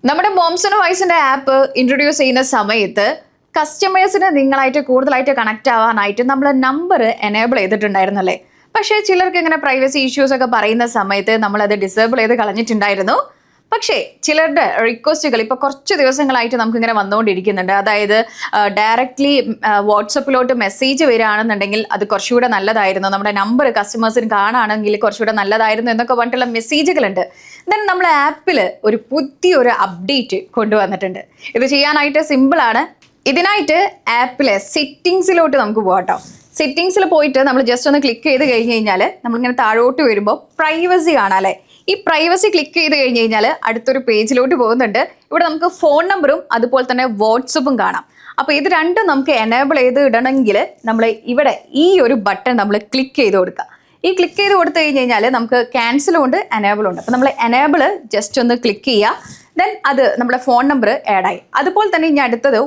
നമ്മുടെ moms and വോയ്സിന്റെ app introduce ചെയ്യുന്ന സമയത്ത് കസ്റ്റമേഴ്സിന് നിങ്ങളായിട്ട് കൂടുതലായിട്ട് കണക്ട് ആവാനായിട്ട് നമ്മൾ നമ്പർ എനേബിൾ ചെയ്തിട്ടുണ്ടായിരുന്നല്ലേ. പക്ഷേ ചിലർക്ക് ഇങ്ങനെ പ്രൈവസി ഇഷ്യൂസ് ഒക്കെ പറയുന്ന സമയത്ത് നമ്മൾ അത് ഡിസേബിൾ ചെയ്ത് കളഞ്ഞിട്ടുണ്ടായിരുന്നു. പക്ഷേ ചിലരുടെ റിക്വസ്റ്റുകൾ ഇപ്പോൾ കുറച്ച് ദിവസങ്ങളായിട്ട് നമുക്ക് ഇങ്ങനെ വന്നുകൊണ്ടിരിക്കുന്നുണ്ട്. അതായത് ഡയറക്റ്റ്ലി വാട്സപ്പിലോട്ട് മെസ്സേജ് വരികയാണെന്നുണ്ടെങ്കിൽ അത് കുറച്ചുകൂടെ നല്ലതായിരുന്നു, നമ്മുടെ നമ്പർ കസ്റ്റമേഴ്സിന് കാണുകയാണെങ്കിൽ കുറച്ചുകൂടെ നല്ലതായിരുന്നു എന്നൊക്കെ പറഞ്ഞിട്ടുള്ള മെസ്സേജുകളുണ്ട്. ദെൻ നമ്മളെ ആപ്പിൽ ഒരു പുതിയൊരു അപ്ഡേറ്റ് കൊണ്ടുവന്നിട്ടുണ്ട്. ഇത് ചെയ്യാനായിട്ട് സിമ്പിളാണ്. ഇതിനായിട്ട് ആപ്പിലെ സെറ്റിങ്സിലോട്ട് നമുക്ക് പോകാട്ടോ. സെറ്റിങ്സിൽ പോയിട്ട് നമ്മൾ ജസ്റ്റ് ഒന്ന് ക്ലിക്ക് ചെയ്ത് കഴിഞ്ഞ് കഴിഞ്ഞാൽ നമ്മളിങ്ങനെ താഴോട്ട് വരുമ്പോൾ പ്രൈവസി കാണാം അല്ലേ. ഈ പ്രൈവസി ക്ലിക്ക് ചെയ്ത് കഴിഞ്ഞ് കഴിഞ്ഞാൽ അടുത്തൊരു പേജിലോട്ട് പോകുന്നുണ്ട്. ഇവിടെ നമുക്ക് ഫോൺ നമ്പറും അതുപോലെ തന്നെ വാട്സപ്പും കാണാം. അപ്പോൾ ഇത് രണ്ടും നമുക്ക് എനേബിൾ ചെയ്ത് ഇടണമെങ്കിൽ നമ്മൾ ഇവിടെ ഈ ഒരു ബട്ടൺ നമ്മൾ ക്ലിക്ക് ചെയ്ത് കൊടുക്കുക. ഈ ക്ലിക്ക് ചെയ്ത് കൊടുത്തു കഴിഞ്ഞ് കഴിഞ്ഞാൽ നമുക്ക് ക്യാൻസലും ഉണ്ട് എനേബിളും ഉണ്ട്. അപ്പോൾ നമ്മൾ എനേബിൾ ജസ്റ്റ് ഒന്ന് ക്ലിക്ക് ചെയ്യുക. ദെൻ അത് നമ്മുടെ ഫോൺ നമ്പർ ആഡ് ആയി. അതുപോലെ തന്നെ ഇനി അടുത്തത്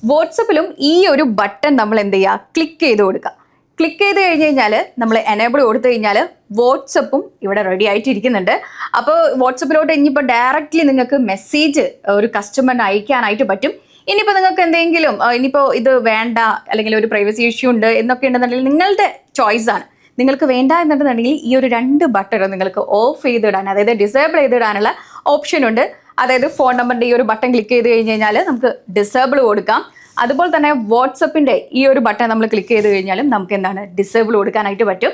വാട്സപ്പിലും ഈ ഒരു ബട്ടൺ നമ്മൾ എന്ത് ചെയ്യുക, ക്ലിക്ക് ചെയ്ത് കൊടുക്കുക. ക്ലിക്ക് ചെയ്ത് കഴിഞ്ഞ് കഴിഞ്ഞാൽ നമ്മൾ എനേബിൾ കൊടുത്തു കഴിഞ്ഞാൽ വാട്സപ്പും ഇവിടെ റെഡി ആയിട്ടിരിക്കുന്നുണ്ട്. അപ്പോൾ വാട്സപ്പിലോട്ട് ഇനിയിപ്പോൾ ഡയറക്റ്റ്ലി നിങ്ങൾക്ക് മെസ്സേജ് ഒരു കസ്റ്റമറിന് അയക്കാനായിട്ട് പറ്റും. ഇനിയിപ്പോൾ നിങ്ങൾക്ക് എന്തെങ്കിലും ഇനിയിപ്പോൾ ഇത് വേണ്ട അല്ലെങ്കിൽ ഒരു പ്രൈവസി ഇഷ്യൂ ഉണ്ട് എന്നൊക്കെ ഉണ്ടെന്നുണ്ടെങ്കിൽ നിങ്ങളുടെ ചോയ്സാണ്. നിങ്ങൾക്ക് വേണ്ട എന്നുണ്ടെന്നുണ്ടെങ്കിൽ ഈ ഒരു 2 ബട്ടൺ നിങ്ങൾക്ക് ഓഫ് ചെയ്തിടാൻ, അതായത് ഡിസേബിൾ ചെയ്തിടാനുള്ള ഓപ്ഷൻ ഉണ്ട്. അതായത് ഫോൺ നമ്പറിൻ്റെ ഈ ഒരു ബട്ടൺ ക്ലിക്ക് ചെയ്ത് കഴിഞ്ഞ് കഴിഞ്ഞാൽ നമുക്ക് ഡിസേബിൾ കൊടുക്കാം. അതുപോലെ തന്നെ വാട്സപ്പിൻ്റെ ഈ ഒരു ബട്ടൺ നമ്മൾ ക്ലിക്ക് ചെയ്ത് കഴിഞ്ഞാലും നമുക്ക് എന്താണ് ഡിസേബിൾ കൊടുക്കാനായിട്ട് പറ്റും.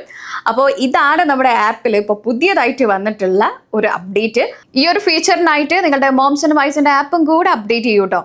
അപ്പോൾ ഇതാണ് നമ്മുടെ ആപ്പിൽ ഇപ്പോൾ പുതിയതായിട്ട് വന്നിട്ടുള്ള ഒരു അപ്ഡേറ്റ്. ഈ ഒരു ഫീച്ചറിനായിട്ട് നിങ്ങളുടെ മോംസ് ആൻഡ് വോയ്സിൻ്റെ ആപ്പും കൂടെ അപ്ഡേറ്റ് ചെയ്യൂ കേട്ടോ.